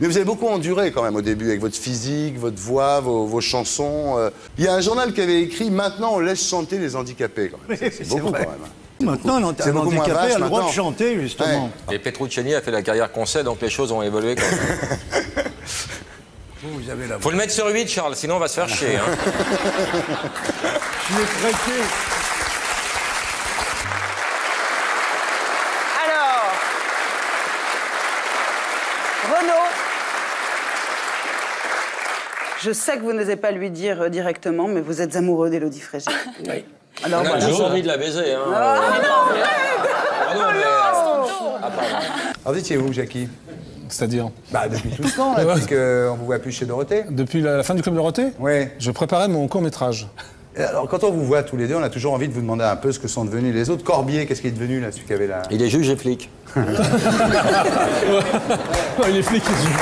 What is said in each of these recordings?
Mais vous avez beaucoup enduré quand même au début, avec votre physique, votre voix, vos chansons. Il y a un journal qui avait écrit « Maintenant, on laisse chanter les handicapés ». C'est beaucoup quand même. Maintenant, un handicapé a le droit de chanter, justement. Ouais. Et Petrucciani a fait la carrière qu'on sait, donc les choses ont évolué quand même. Vous avez la voix. Faut le mettre sur 8, Charles, sinon on va se faire chier. Hein. Je l'ai prêté. Alors, Renaud, je sais que vous n'osez pas lui dire directement, mais vous êtes amoureux d'Élodie Frégé. Oui. Alors, on a voilà. juste envie de la baiser. Hein. Alors, vous étiez où, Jackie? C'est-à-dire? Bah, depuis tout ce temps, là, depuis qu'on vous voit plus chez Dorothée. Depuis la fin du Club Dorothée? Oui. Je préparais mon court-métrage. Alors, quand on vous voit tous les deux, on a toujours envie de vous demander un peu ce que sont devenus les autres. Corbier, qu'est-ce qui est devenu, là, celui qui avait la... Il est juge et flic. Il est flic et juge.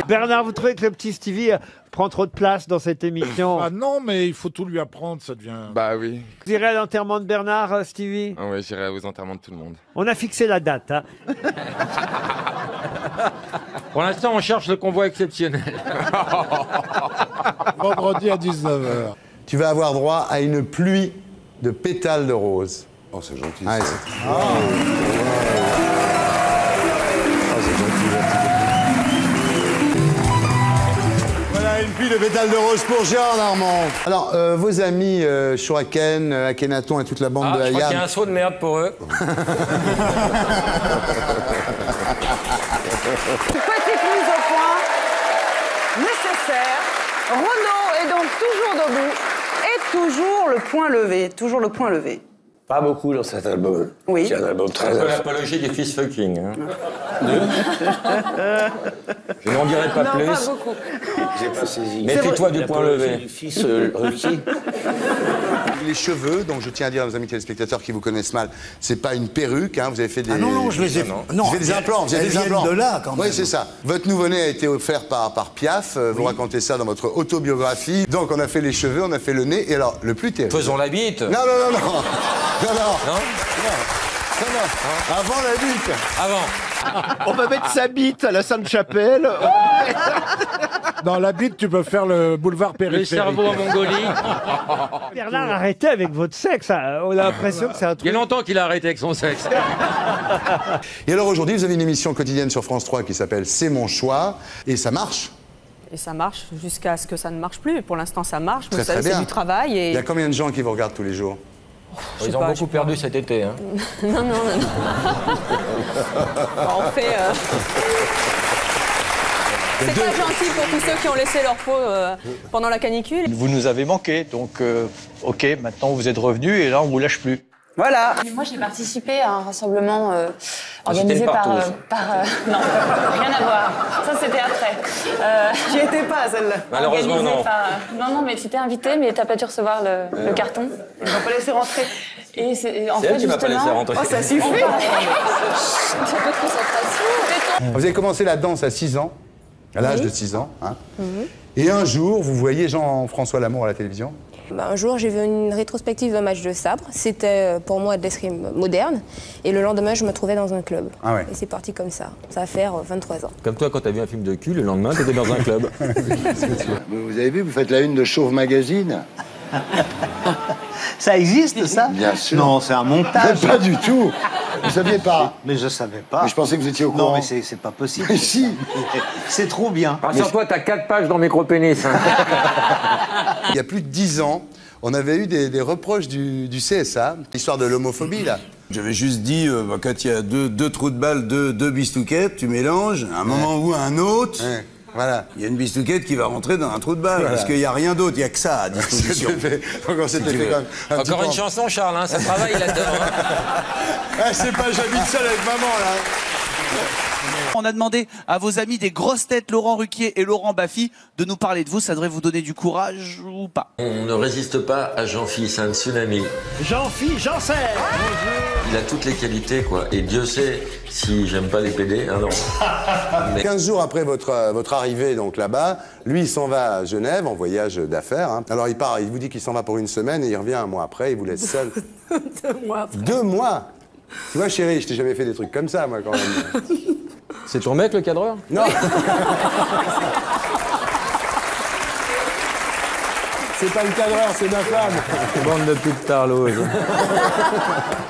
Bernard, vous trouvez que le petit Stevie prend trop de place dans cette émission? Ah non, mais il faut tout lui apprendre, ça devient... Bah oui. Vous irez à l'enterrement de Bernard, Stevie? Ah ouais, j'irai aux enterrements de tout le monde. On a fixé la date. Hein. Pour l'instant, on cherche le convoi exceptionnel. Vendredi à 19h. Tu vas avoir droit à une pluie de pétales de roses. Oh, c'est gentil. Ah, ça. c'est gentil. Voilà une pluie de pétales de roses pour Gérard Darmon. Alors, vos amis Chouraken, Akhenaton et toute la bande de Je crois Hayam. qu'il y a un saut de merde pour eux. Petite mise au point nécessaire. Renaud est donc toujours debout et toujours le point levé. Toujours le point levé. Pas beaucoup dans cet album. Oui. C'est un album très... Un peu l'apologie du fist fucking. Hein. Je n'en dirai pas plus. Non, pas beaucoup. J'ai pas saisi. Méfie-toi du point levé. Du fils Ruquier. Les cheveux, donc je tiens à dire à nos amis téléspectateurs qui vous connaissent mal, c'est pas une perruque, hein, vous avez fait des... Ah non, je les ai... Non, vous avez des implants, vous avez des implants. de là, quand même. Oui, c'est ça. Votre nouveau-né a été offert par Piaf, vous racontez ça dans votre autobiographie. Donc on a fait les cheveux, on a fait le nez, et alors, le plus terrible... Faisons la bite. Non. Avant la bite. Avant. On va mettre sa bite à la Sainte-Chapelle. Dans la bite, tu peux faire le boulevard Les périphérique. cerveaux en Mongolie. Bernard, arrêtez avec votre sexe. On a l'impression que c'est un Il y a truc... longtemps qu'il a arrêté avec son sexe. Et alors aujourd'hui, vous avez une émission quotidienne sur France 3 qui s'appelle C'est mon choix, et ça marche. Et ça marche jusqu'à ce que ça ne marche plus. Pour l'instant, ça marche. Très, Vous savez, très bien. c'est du travail. Et... Il y a combien de gens qui vous regardent tous les jours? Ils ont beaucoup perdu cet été. Hein. Non. On fait... C'est pas gentil pour tous ceux qui ont laissé leur peau pendant la canicule. Vous nous avez manqué, donc ok, maintenant vous êtes revenus et là on vous lâche plus. Voilà. Moi, j'ai participé à un rassemblement organisé par... non, rien à voir. Ça, c'était après. J'y étais pas, celle-là. Malheureusement, non. Non, mais tu t'es invité, mais t'as pas dû recevoir le carton. Ils n'ont pas laissé rentrer. Et en C'est fait, elle qui m'a pas laissé justement... rentrer. Oh, ça suffit. Un peu de concentration. Vous avez commencé la danse à 6 ans, à l'âge de 6 ans. Hein. Et un jour, vous voyez Jean-François Lamour à la télévision. Un jour, j'ai vu une rétrospective d'un match de sabre. C'était pour moi de l'escrime moderne. Et le lendemain, je me trouvais dans un club. Ah ouais. Et c'est parti comme ça. Ça va faire 23 ans. Comme toi, quand t'as vu un film de cul, le lendemain, t'étais dans un club. Vous avez vu, vous faites la une de Chauve Magazine. Ça existe, ça? Bien sûr. Non, c'est un montage. Pas du tout. Vous saviez pas. Mais je savais pas. Mais je pensais que vous étiez au courant. Non, mais c'est pas possible. Mais si. C'est trop bien. Rassure-toi, t'as 4 pages dans Micropénis. Hein. Il y a plus de 10 ans, on avait eu des reproches du CSA, l'histoire de l'homophobie, là. J'avais juste dit, quand il y a deux trous de balle, deux bistouquettes, tu mélanges, à un moment ou à un autre, voilà. Il y a une bistouquette qui va rentrer dans un trou de balle, parce qu'il n'y a rien d'autre, il n'y a que ça à disposition. Donc on s'était fait quand même Encore une chanson, Charles, hein, ça travaille là-dedans. Hein. C'est pas j'habite seul avec maman, là. On a demandé à vos amis des grosses têtes, Laurent Ruquier et Laurent Baffy, de nous parler de vous. Ça devrait vous donner du courage ou pas? On ne résiste pas à Jean-Phi, c'est un tsunami. Jean-Phi Janssen. Il a toutes les qualités, quoi. Et Dieu sait si j'aime pas les PD, hein, non. Mais 15 jours après votre arrivée donc là-bas, lui il s'en va à Genève en voyage d'affaires. Hein. Alors il part, il vous dit qu'il s'en va pour une semaine et il revient un mois après, il vous laisse seul. 2 mois après. 2 mois. Tu vois chérie, je t'ai jamais fait des trucs comme ça moi quand même. C'est ton mec, le cadreur? Non. C'est pas le cadreur, c'est ma femme. Bande de petites tarloses.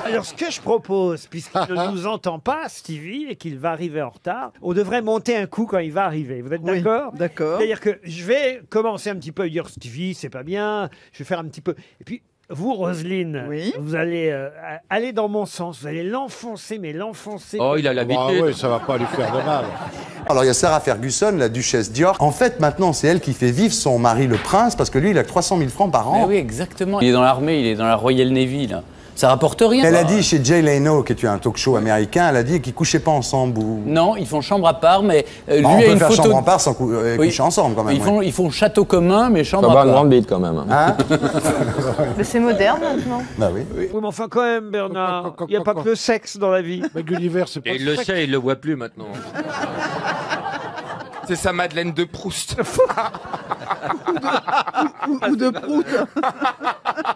Alors, ce que je propose, puisqu'il ne nous entend pas, Stevie, et qu'il va arriver en retard, on devrait monter un coup quand il va arriver. Vous êtes d'accord? D'accord. C'est-à-dire que je vais commencer un petit peu à dire Stevie, c'est pas bien, je vais faire un petit peu. Et puis, vous, Roselyne, vous allez aller dans mon sens, vous allez l'enfoncer, mais l'enfoncer. Oh, il a l'habitude. Oui, ça va pas lui faire de mal. Alors il y a Sarah Ferguson, la duchesse d'York. En fait, maintenant, c'est elle qui fait vivre son mari, le prince, parce que lui, il a 300 000 francs par an. Mais oui, exactement. Il est dans l'armée, il est dans la Royal Navy, là. Ça rapporte rien. Elle a dit chez Jay Leno, qui est un talk show américain, elle a dit qu'ils couchaient pas ensemble. Ou... Non, ils font chambre à part, mais lui on a peut une faire photo. Chambre à part sans coucher ensemble quand même. Ils font château commun, mais chambre à Ça part. va, une grande bite quand même. Hein? Mais c'est moderne maintenant. Bah oui. Oui, mais enfin, quand même, Bernard, il n'y a pas que le sexe dans la vie. Mais Gulliver, c'est pas Et il le sait, il le voit plus maintenant. C'est sa Madeleine de Proust. Ou de prout.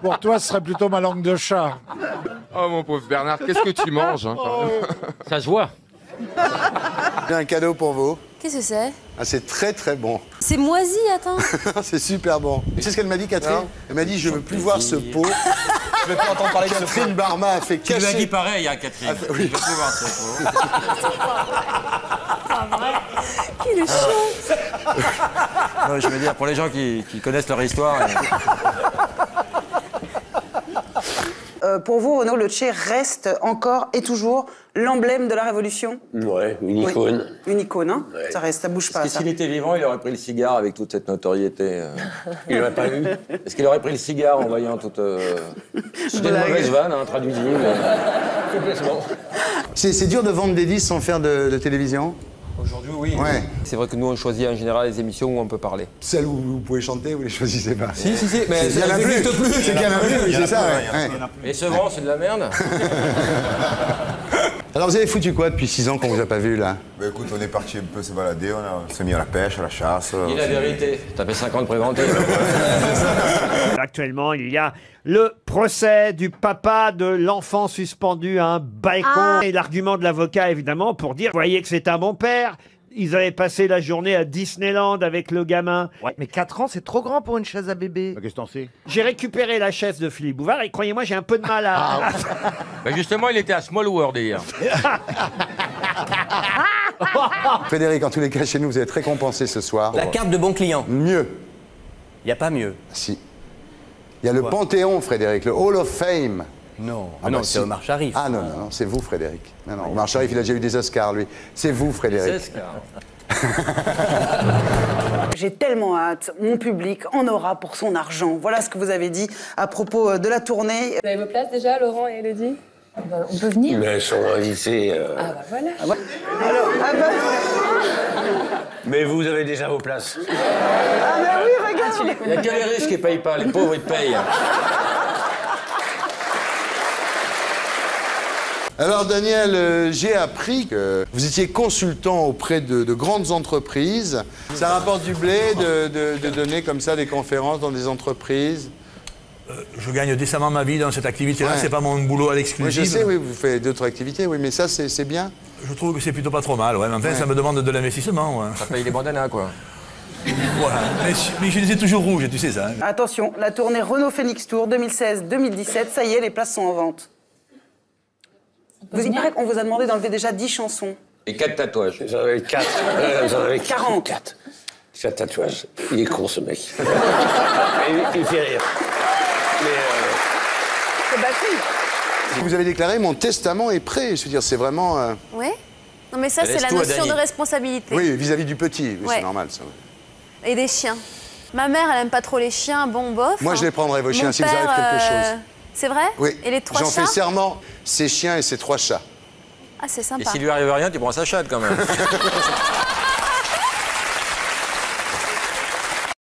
Pour toi, ce serait plutôt ma langue de chat. Oh mon pauvre Bernard, qu'est-ce que tu manges hein, quand même. Ça se voit. J'ai un cadeau pour vous. Qu'est-ce que c'est? Ah, c'est très très bon. C'est moisi, attends. C'est super bon. Tu sais ce qu'elle m'a dit, Catherine? Elle m'a dit, je veux plus voir ce pot. Je vais pas entendre parler de ce Catherine Barma a fait Tu cacher... lui as dit pareil, hein, Catherine. Ah, oui. Je peux voir ça. Quel est chaud. Non, je veux dire, pour les gens qui connaissent leur histoire... Pour vous, Renaud, le Che reste encore et toujours l'emblème de la Révolution? Ouais, une icône. Une icône, hein? Ouais. Ça reste, ça bouge pas, Est-ce ça. qu'il était vivant, il aurait pris le cigare avec toute cette notoriété Il l'aurait pas eu. Est-ce qu'il aurait pris le cigare en voyant toute... C'était une mauvaise vanne, hein, traduisez. Complètement. C'est dur de vendre des disques sans faire de télévision? Aujourd'hui, oui. Ouais. C'est vrai que nous, on choisit en général les émissions où on peut parler. Celles où vous pouvez chanter, vous les choisissez pas? Si, mais il y en a plus. C'est qu'il y en a plus, c'est ça, ouais. Et Sevran, c'est de la merde. Alors vous avez foutu quoi depuis 6 ans qu'on vous a pas vu là? Bah écoute, on est parti un peu se balader, on s'est mis à la pêche, à la chasse. Dis la vérité, t'as fait 50 préventifs. Actuellement, il y a le procès du papa de l'enfant suspendu à un balcon. Et l'argument de l'avocat, évidemment, pour dire, voyez que c'est un bon père. Ils avaient passé la journée à Disneyland avec le gamin. Ouais, mais 4 ans, c'est trop grand pour une chaise à bébé. Qu'est-ce que t'en sais? J'ai récupéré la chaise de Philippe Bouvard et croyez-moi, j'ai un peu de mal à... Bah justement, il était à Small World hier. Frédéric, en tous les cas, chez nous, vous êtes récompensé ce soir. La carte de bon client. Mieux. Il n'y a pas mieux. Si. Il y a le Panthéon, Frédéric, le Hall of Fame. Non, Ah non, bah c'est si. Omar Sharif. Ah non, c'est vous, Frédéric. Non, Omar Sharif, il a déjà eu des Oscars, lui. C'est vous, Frédéric. J'ai tellement hâte, mon public en aura pour son argent. Voilà ce que vous avez dit à propos de la tournée. Vous avez vos places déjà, Laurent et Elodie? On peut venir? Mais elles sont invités. Ah bah voilà. Alors, ah bah... Mais vous avez déjà vos places. Ah bah oui, regarde. Il n'y a que les riches qui ne payent pas, les pauvres, ils payent. Alors Daniel, j'ai appris que vous étiez consultant auprès de grandes entreprises. Ça rapporte du blé de donner comme ça des conférences dans des entreprises? Je gagne décemment ma vie dans cette activité-là, c'est pas mon boulot à l'exclusive. Oui, je sais, oui, vous faites d'autres activités, oui, mais ça, c'est bien. Je trouve que c'est plutôt pas trop mal, ouais, mais enfin, ça me demande de l'investissement. Ouais. Ça paye les bandanas, quoi. Voilà, mais je les ai toujours rouges, tu sais ça. Hein. Attention, la tournée Renault Phoenix Tour 2016-2017, ça y est, les places sont en vente. Il paraît qu'on vous a demandé d'enlever déjà 10 chansons. Et 4 tatouages. J'en avais 4. J'en avais 40. 4 tatouages. Il est con, ce mec. il fait rire. C'est battu. Vous avez déclaré, mon testament est prêt. Je veux dire, c'est vraiment... Ouais. Non, mais ça, c'est la notion de responsabilité. Oui, vis-à-vis du petit, oui, Ouais. c'est normal, ça. Et des chiens. Ma mère, elle aime pas trop les chiens, bon, bof. Moi, je les prendrai, vos chiens, Mon si vous arrive père, quelque chose. C'est vrai? Oui. Et les 3 chats? J'en fais serment, ces chiens et ces 3 chats. Ah, c'est Et sympa. s'il lui arrive rien, tu prends sa chatte quand même.